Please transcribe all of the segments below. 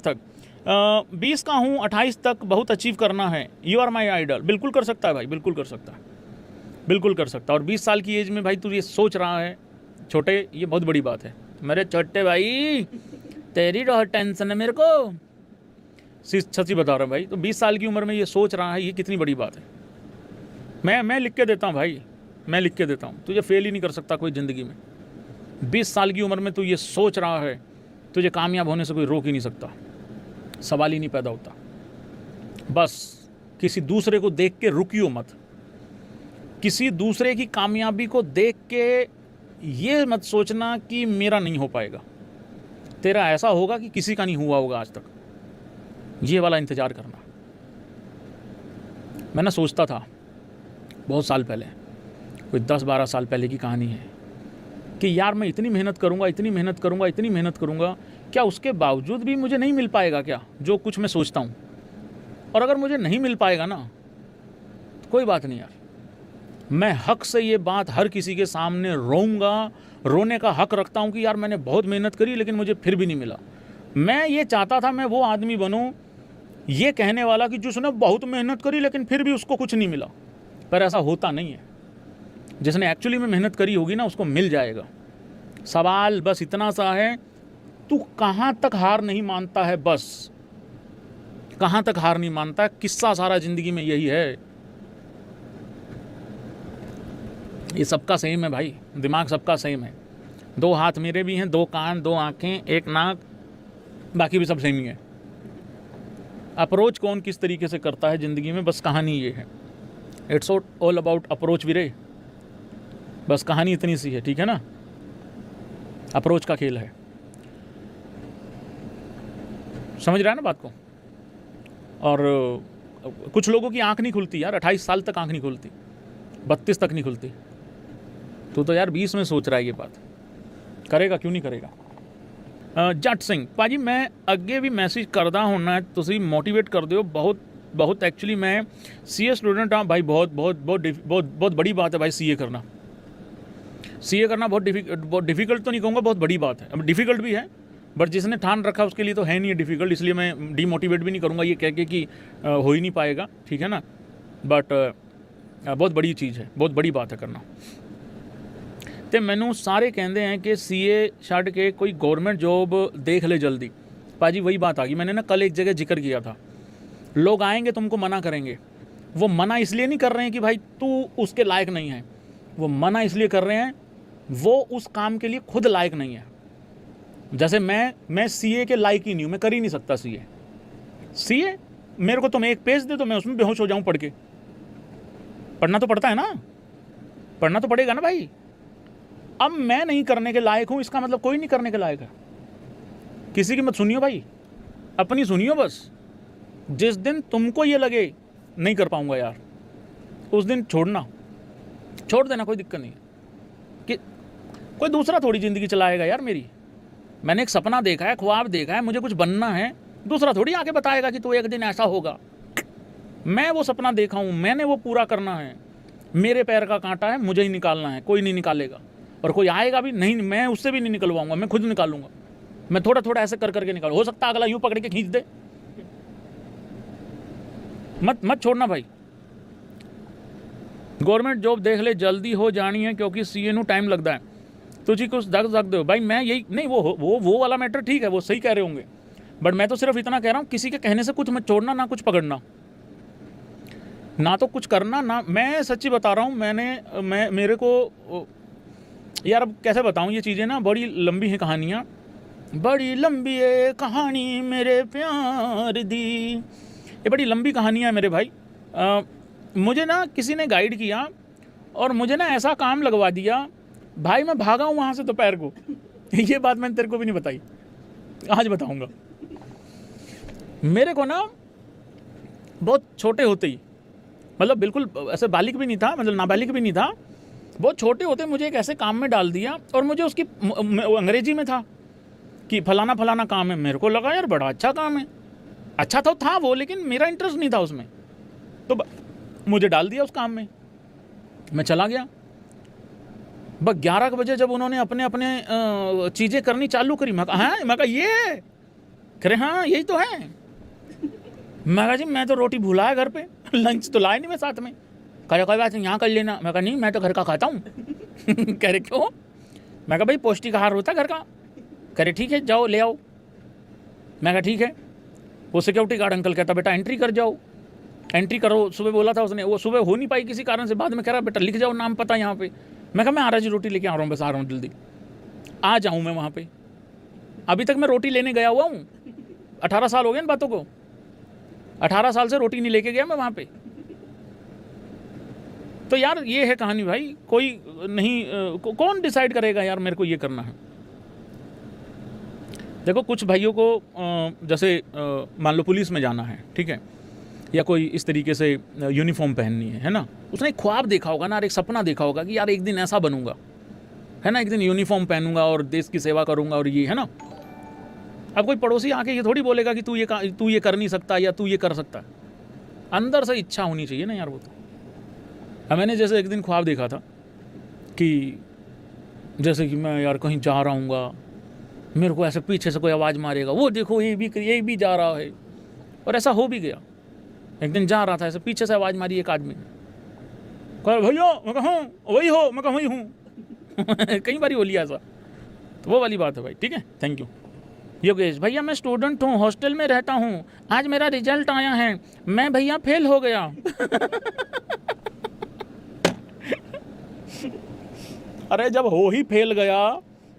तक 20 का हूँ, 28 तक बहुत अचीव करना है, यू आर माई आइडल। बिल्कुल कर सकता है भाई, बिल्कुल कर सकता है, बिल्कुल कर सकता है। और 20 साल की एज में भाई तू ये सोच रहा है छोटे, ये बहुत बड़ी बात है मेरे छोटे भाई, तेरी बहुत टेंशन है मेरे को, सच्ची बता रहा हूँ भाई। तो 20 साल की उम्र में ये सोच रहा है, ये कितनी बड़ी बात है। मैं लिख के देता हूँ भाई, मैं लिख के देता हूँ, तुझे फेल ही नहीं कर सकता कोई ज़िंदगी में। 20 साल की उम्र में तू ये सोच रहा है, तुझे कामयाब होने से कोई रोक ही नहीं सकता, सवाल ही नहीं पैदा होता। बस किसी दूसरे को देख के रुकियो मत, किसी दूसरे की कामयाबी को देख के ये मत सोचना कि मेरा नहीं हो पाएगा, तेरा ऐसा होगा कि किसी का नहीं हुआ होगा आज तक, ये वाला इंतज़ार करना। मैं ना सोचता था बहुत साल पहले, कोई 10-12 साल पहले की कहानी है, कि यार मैं इतनी मेहनत करूँगा, इतनी मेहनत करूँगा, इतनी मेहनत करूँगा, क्या उसके बावजूद भी मुझे नहीं मिल पाएगा क्या जो कुछ मैं सोचता हूँ। और अगर मुझे नहीं मिल पाएगा ना तो कोई बात नहीं यार, मैं हक से ये बात हर किसी के सामने रोऊंगा, रोने का हक रखता हूँ कि यार मैंने बहुत मेहनत करी लेकिन मुझे फिर भी नहीं मिला। मैं ये चाहता था मैं वो आदमी बनूँ ये कहने वाला कि जिसने बहुत मेहनत करी लेकिन फिर भी उसको कुछ नहीं मिला, पर ऐसा होता नहीं है। जिसने एक्चुअली में मेहनत करी होगी ना उसको मिल जाएगा। सवाल बस इतना सा है, तू कहाँ तक हार नहीं मानता है, बस कहाँ तक हार नहीं मानता है। किस्सा सारा ज़िंदगी में यही है। ये सबका सेम है भाई, दिमाग सबका सेम है। 2 हाथ मेरे भी हैं, 2 कान, 2 आँखें, 1 नाक, बाकी भी सब सेम ही है। अप्रोच कौन किस तरीके से करता है ज़िंदगी में, बस कहानी ये है। इट्स ऑल अबाउट अप्रोच वीरे, बस कहानी इतनी सी है, ठीक है ना। अप्रोच का खेल है, समझ रहा है ना बात को। और कुछ लोगों की आंख नहीं खुलती यार, 28 साल तक आंख नहीं खुलती, 32 तक नहीं खुलती। तो यार 20 में सोच रहा है ये बात, करेगा क्यों नहीं करेगा। जट सिंह भाजी मैं अगे भी मैसेज करदा होना, तुसी मोटिवेट कर दो बहुत बहुत। एक्चुअली मैं सीए स्टूडेंट हाँ भाई, बहुत बहुत बहुत बहुत बड़ी बात है भाई। सीए करना बहुत डिफ़िकल्ट तो नहीं कहूँगा, बहुत बड़ी बात है। अब डिफ़िकल्ट भी है बट जिसने ठान रखा उसके लिए तो है नहीं है डिफ़िकल्ट, इसलिए मैं डीमोटिवेट भी नहीं करूँगा ये कह के कि हो ही नहीं पाएगा, ठीक है ना। बट बहुत बड़ी चीज़ है, बहुत बड़ी बात है करना। तो मैनू सारे कहते हैं कि सीए छड़ के कोई गवर्नमेंट जॉब देख ले जल्दी। पाजी वही बात आ गई, मैंने ना कल एक जगह जिक्र किया था, लोग आएंगे तुमको मना करेंगे। वो मना इसलिए नहीं कर रहे हैं कि भाई तू उसके लायक नहीं है, वो मना इसलिए कर रहे हैं वो उस काम के लिए खुद लायक नहीं है। जैसे मैं सीए के लायक ही नहीं हूँ, मैं कर ही नहीं सकता सीए। मेरे को तुम एक पेज दे तो मैं उसमें बेहोश हो जाऊँ पढ़ के। पढ़ना तो पड़ता है ना, पढ़ना तो पड़ेगा ना भाई। अब मैं नहीं करने के लायक हूँ, इसका मतलब कोई नहीं करने के लायक है। किसी की मत सुनियो भाई, अपनी सुनियो बस। जिस दिन तुमको ये लगे नहीं कर पाऊंगा यार, उस दिन छोड़ देना, कोई दिक्कत नहीं है। कि कोई दूसरा थोड़ी ज़िंदगी चलाएगा यार मेरी। मैंने एक सपना देखा है, ख्वाब देखा है, मुझे कुछ बनना है, दूसरा थोड़ी आके बताएगा कि तो एक दिन ऐसा होगा। मैं वो सपना देखा हूँ, मैंने वो पूरा करना है। मेरे पैर का कांटा है, मुझे ही निकालना है, कोई नहीं निकालेगा। और कोई आएगा भी नहीं, मैं उससे भी नहीं निकलवाऊंगा, मैं खुद निकालूंगा। मैं थोड़ा थोड़ा ऐसे कर करके निकाल, हो सकता है अगला यूं पकड़ के खींच दे। मत छोड़ना भाई। गवर्नमेंट जॉब देख ले, जल्दी हो जानी है क्योंकि सीए नू टाइम लगता है। तुझी कुछ दग सकते हो भाई, मैं यही नहीं, वो वाला मैटर ठीक है, वो सही कह रहे होंगे, बट मैं तो सिर्फ इतना कह रहा हूँ किसी के कहने से कुछ मत छोड़ना, ना कुछ पकड़ना, ना तो कुछ करना ना। मैं सच्ची बता रहा हूँ, मेरे को यार अब कैसे बताऊँ, ये चीज़ें ना बड़ी लंबी हैं कहानियाँ, बड़ी लंबी है कहानी मेरे प्यार दी, ये बड़ी लंबी कहानियाँ है मेरे भाई। मुझे ना किसी ने गाइड किया और मुझे ना ऐसा काम लगवा दिया भाई, मैं भागा हूँ वहाँ से दोपहर को। ये बात मैंने तेरे को भी नहीं बताई, आज बताऊँगा। मेरे को ना बहुत छोटे होते ही, मतलब बिल्कुल ऐसे बालिग भी नहीं था, मतलब नाबालिग भी नहीं था, बहुत छोटे होते मुझे एक ऐसे काम में डाल दिया और मुझे उसकी अंग्रेजी में था कि फलाना फलाना काम है। मेरे को लगा यार बड़ा अच्छा काम है, अच्छा तो था वो, लेकिन मेरा इंटरेस्ट नहीं था उसमें, तो मुझे डाल दिया उस काम में। मैं चला गया। बस 11 बजे जब उन्होंने अपने चीज़ें करनी चालू करी, मैं कहा ये कह रहे हाँ यही तो है। मैं कहा जी मैं तो रोटी भूला है घर पे, लंच तो लाए नहीं मैं साथ में। कह रहे कोई बात नहीं यहाँ कर लेना। मैं कहा नहीं मैं तो घर का खाता हूँ। कह रहे क्यों? मैं कहा भाई पौष्टिक आहार होता है घर का। कह रहे ठीक है जाओ ले आओ। मैं कहा ठीक है। वो सिक्योरिटी गार्ड अंकल कहता बेटा एंट्री कर जाओ, एंट्री करो। सुबह बोला था उसने, वो सुबह हो नहीं पाई किसी कारण से, बाद में कह रहा बेटा लिख जाओ नाम पता यहाँ पे। मैं कहा मैं आ रहा जी रोटी लेके आ रहा हूँ, बस आ रहा हूँ जल्दी आ जाऊँ मैं वहाँ पे। अभी तक मैं रोटी लेने गया हुआ हूँ, 18 साल हो गए इन बातों को, 18 साल से रोटी नहीं लेके गया मैं वहाँ पे। तो यार ये है कहानी भाई। कोई नहीं कौन डिसाइड करेगा यार मेरे को ये करना है। देखो कुछ भाइयों को जैसे मान लो पुलिस में जाना है, ठीक है, या कोई इस तरीके से यूनिफॉर्म पहननी है ना, उसने एक ख्वाब देखा होगा ना, एक सपना देखा होगा कि यार एक दिन ऐसा बनूंगा, है ना, एक दिन यूनिफॉर्म पहनूंगा और देश की सेवा करूंगा और ये है ना। अब कोई पड़ोसी आके ये थोड़ी बोलेगा कि तू ये कर नहीं सकता या तू ये कर सकता है। अंदर से इच्छा होनी चाहिए ना यार। वो तो मैंने जैसे एक दिन ख्वाब देखा था कि जैसे कि मैं यार कहीं जा रहा हूँगा, मेरे को ऐसे पीछे से कोई आवाज़ मारेगा, वो देखो ये भी जा रहा है। और ऐसा हो भी गया। एक दिन जा रहा था, ऐसे पीछे से आवाज़ मारी एक आदमी ने, कहा भैया मैं कहूँ वही हो, मैं कहूँ वही हूँ। कई बार हो लिया ऐसा। तो वो वाली बात है भाई। ठीक है, थैंक यू। योगेश भैया मैं स्टूडेंट हूँ, हॉस्टल में रहता हूँ, आज मेरा रिजल्ट आया है, मैं भैया फेल हो गया। अरे जब हो ही फेल गया,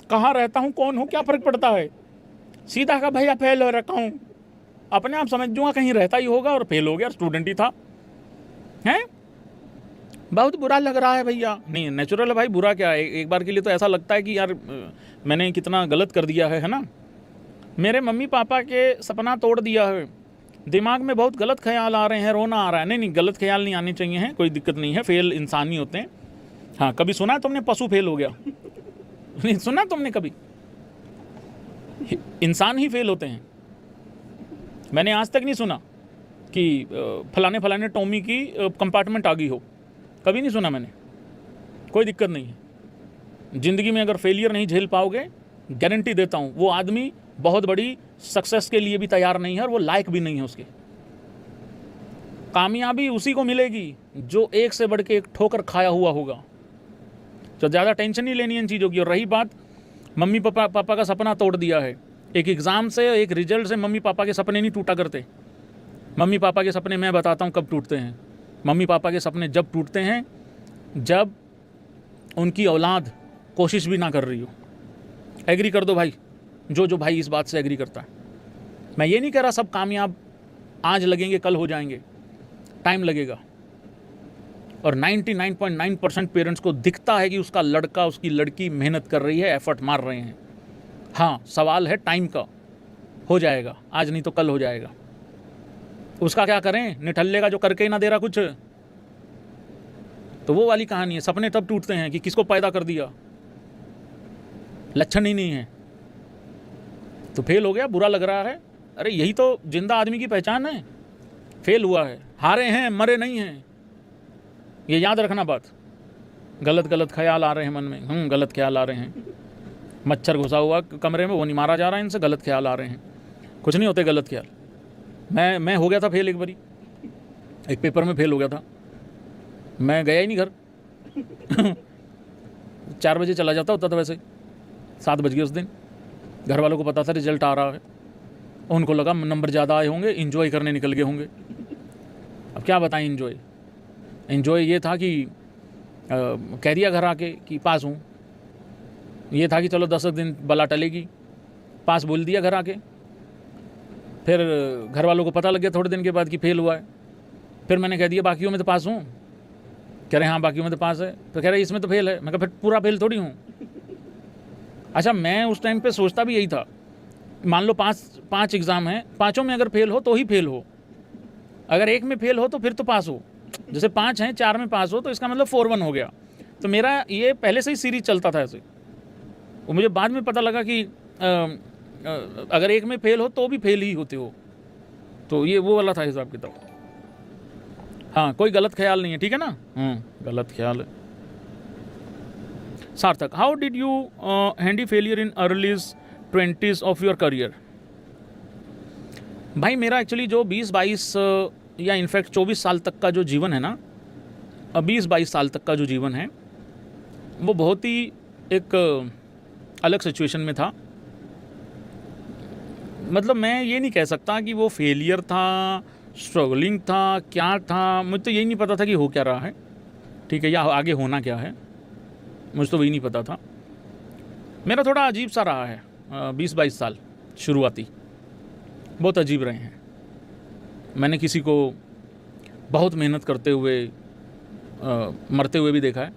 कहाँ रहता हूँ कौन हूँ क्या फर्क पड़ता है। सीधा का भैया फेल हो रखा हूँ, अपने आप समझ दूंगा कहीं रहता ही होगा और फेल हो गया, स्टूडेंट ही था। हैं बहुत बुरा लग रहा है भैया। नहीं नेचुरल है भाई, बुरा क्या है। एक बार के लिए तो ऐसा लगता है कि यार मैंने कितना गलत कर दिया है ना। मेरे मम्मी पापा के सपना तोड़ दिया है, दिमाग में बहुत गलत ख्याल आ रहे हैं, रोना आ रहा है। नहीं गलत ख्याल नहीं आने चाहिए हैं, कोई दिक्कत नहीं है, फेल इंसान ही होते हैं। हाँ कभी सुना है तुमने पशु फेल हो गया? नहीं सुना तुमने कभी? इंसान ही फेल होते हैं। मैंने आज तक नहीं सुना कि फलाने फलाने टॉमी की कंपार्टमेंट आ गई हो, कभी नहीं सुना मैंने। कोई दिक्कत नहीं है। ज़िंदगी में अगर फेलियर नहीं झेल पाओगे, गारंटी देता हूँ वो आदमी बहुत बड़ी सक्सेस के लिए भी तैयार नहीं है और वो लायक भी नहीं है उसके। कामयाबी उसी को मिलेगी जो एक से बढ़ के एक ठोकर खाया हुआ होगा। तो ज़्यादा टेंशन नहीं लेनी इन चीज़ों की। और रही बात मम्मी पापा का सपना तोड़ दिया है, एक एग्ज़ाम से, एक रिजल्ट से मम्मी पापा के सपने नहीं टूटा करते। मम्मी पापा के सपने मैं बताता हूँ कब टूटते हैं। मम्मी पापा के सपने जब टूटते हैं जब उनकी औलाद कोशिश भी ना कर रही हो। एग्री कर दो भाई, जो भाई इस बात से एग्री करता है। मैं ये नहीं कह रहा सब कामयाब आज लगेंगे कल हो जाएंगे, टाइम लगेगा। और 99.9% पेरेंट्स को दिखता है कि उसका लड़का उसकी लड़की मेहनत कर रही है, एफर्ट मार रहे हैं। हाँ सवाल है टाइम का, हो जाएगा, आज नहीं तो कल हो जाएगा। उसका क्या करें, निठल्ले का जो करके ही ना दे रहा कुछ। तो वो वाली कहानी है। सपने तब टूटते हैं कि किसको पैदा कर दिया, लक्षण ही नहीं है, तो फेल हो गया, बुरा लग रहा है। अरे यही तो जिंदा आदमी की पहचान है। फेल हुआ है, हारे हैं, मरे नहीं हैं। ये याद रखना बात। गलत ख्याल आ रहे हैं मन में, गलत ख्याल आ रहे हैं। मच्छर घुसा हुआ कमरे में, वो नहीं मारा जा रहा है, इनसे गलत ख्याल आ रहे हैं। कुछ नहीं होते गलत ख्याल। मैं हो गया था फेल एक बारी, एक पेपर में फेल हो गया था। मैं गया ही नहीं घर। 4 बजे चला जाता होता था, वैसे 7 बज गए उस दिन। घर वालों को पता था रिजल्ट आ रहा है, उनको लगा नंबर ज़्यादा आए होंगे, एंजॉय करने निकल गए होंगे। अब क्या बताएं एंजॉय ये था कि कह दिया घर आके कि पास हूँ। ये था कि चलो 10 दिन बला टलेगी, पास बोल दिया घर आके। फिर घर वालों को पता लग गया थोड़े दिन के बाद कि फेल हुआ है। फिर मैंने कह दिया बाकियों में तो पास हूँ। कह रहे हाँ बाकियों में तो पास है। तो कह रहे इसमें तो फेल है। मैं कहा फिर पूरा फेल थोड़ी हूँ। अच्छा मैं उस टाइम पे सोचता भी यही था, मान लो 5 एग्ज़ाम हैं, 5 में अगर फेल हो तो ही फेल हो, अगर 1 में फेल हो तो फिर तो पास हो। जैसे 5 हैं, 4 में पास हो तो इसका मतलब 4-1 हो गया। तो मेरा ये पहले से ही सीरीज चलता था ऐसे। वो मुझे बाद में पता लगा कि अगर 1 में फेल हो तो भी फेल ही होते हो। तो ये वो वाला था हिसाब किताब। हाँ कोई गलत ख्याल नहीं है, ठीक है ना। गलत ख्याल है। सार्थक, how did you handle failure in early 20s of your career? भाई मेरा एक्चुअली जो 20-22 या इनफैक्ट 24 साल तक का जो जीवन है ना, 20-22 साल तक का जो जीवन है वो बहुत ही एक अलग सिचुएशन में था। मतलब मैं ये नहीं कह सकता कि वो फेलियर था, स्ट्रगलिंग था, क्या था, मुझे तो यही नहीं पता था कि हो क्या रहा है, ठीक है, या आगे होना क्या है, मुझे तो वही नहीं पता था। मेरा थोड़ा अजीब सा रहा है 20-22 साल शुरुआती, बहुत अजीब रहे हैं। मैंने किसी को बहुत मेहनत करते हुए मरते हुए भी देखा है,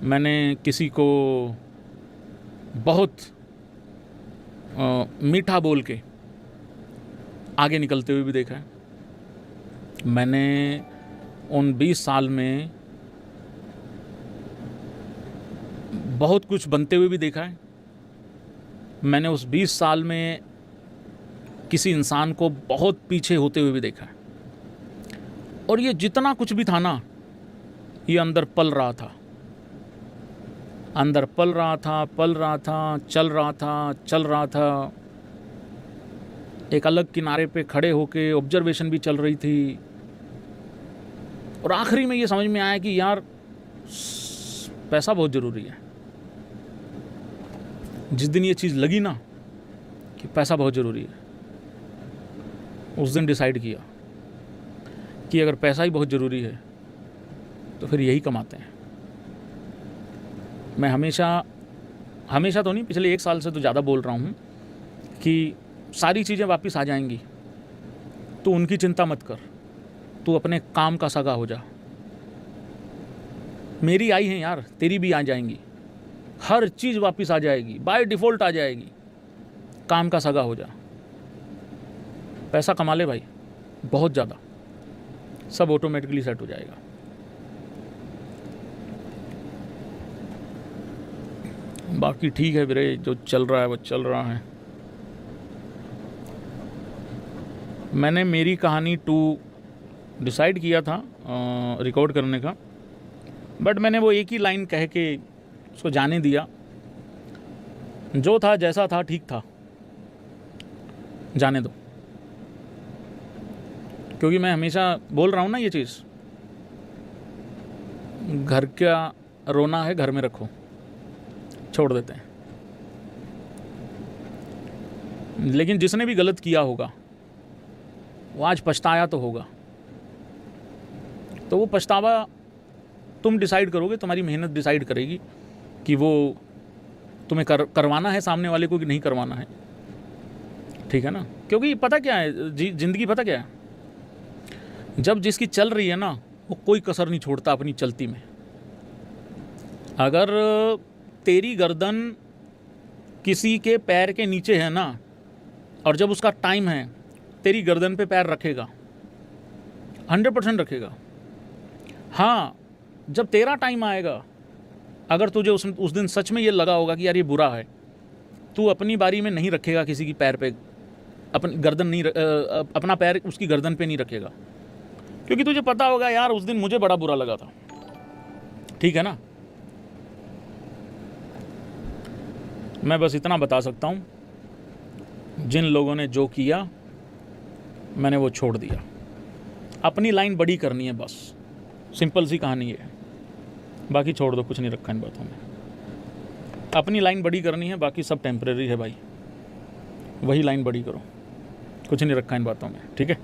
मैंने किसी को बहुत मीठा बोल के आगे निकलते हुए भी देखा है। मैंने उन 20 साल में बहुत कुछ बनते हुए भी देखा है। मैंने उस 20 साल में किसी इंसान को बहुत पीछे होते हुए भी देखा है। और ये जितना कुछ भी था ना, ये अंदर पल रहा था, अंदर पल रहा था, पल रहा था, चल रहा था, चल रहा था। एक अलग किनारे पे खड़े होके ऑब्जर्वेशन भी चल रही थी। और आखिरी में ये समझ में आया कि यार पैसा बहुत ज़रूरी है। जिस दिन ये चीज़ लगी ना कि पैसा बहुत ज़रूरी है, उस दिन डिसाइड किया कि अगर पैसा ही बहुत ज़रूरी है तो फिर यही कमाते हैं। मैं हमेशा तो नहीं, पिछले 1 साल से तो ज़्यादा बोल रहा हूँ कि सारी चीज़ें वापस आ जाएंगी, तू उनकी चिंता मत कर, तू अपने काम का सगा हो जा। मेरी आई हैं यार, तेरी भी आ जाएंगी, हर चीज़ वापस आ जाएगी, बाय डिफ़ॉल्ट आ जाएगी। काम का सगा हो जा, पैसा कमा ले भाई, बहुत ज़्यादा, सब ऑटोमेटिकली सेट हो जाएगा। बाकी ठीक है वीरे, जो चल रहा है वो चल रहा है। मैंने मेरी कहानी 2 डिसाइड किया था रिकॉर्ड करने का, बट मैंने वो एक ही लाइन कह के उसको जाने दिया। जो था जैसा था ठीक था, जाने दो। क्योंकि मैं हमेशा बोल रहा हूँ ना ये चीज़, घर का रोना है घर में रखो, छोड़ देते हैं। लेकिन जिसने भी गलत किया होगा वो आज पछताया तो होगा, तो वो पछतावा तुम डिसाइड करोगे, तुम्हारी मेहनत डिसाइड करेगी कि वो तुम्हें करवाना है सामने वाले को कि नहीं करवाना है, ठीक है ना। क्योंकि पता क्या है, ज़िंदगी पता क्या है, जब जिसकी चल रही है ना, वो कोई कसर नहीं छोड़ता अपनी चलती में। अगर तेरी गर्दन किसी के पैर के नीचे है ना, और जब उसका टाइम है, तेरी गर्दन पे पैर रखेगा, 100% रखेगा। हाँ, जब तेरा टाइम आएगा, अगर तुझे उस दिन सच में ये लगा होगा कि यार ये बुरा है, तू अपनी बारी में नहीं रखेगा किसी की पैर पे अपनी गर्दन नहीं अपना पैर उसकी गर्दन पे नहीं रखेगा, क्योंकि तुझे पता होगा यार उस दिन मुझे बड़ा बुरा लगा था, ठीक है ना। मैं बस इतना बता सकता हूँ, जिन लोगों ने जो किया मैंने वो छोड़ दिया। अपनी लाइन बड़ी करनी है, बस सिंपल सी कहानी है। बाकी छोड़ दो, कुछ नहीं रखा इन बातों में। अपनी लाइन बड़ी करनी है, बाकी सब टेम्परेरी है भाई, वही लाइन बड़ी करो, कुछ नहीं रखा इन बातों में, ठीक है।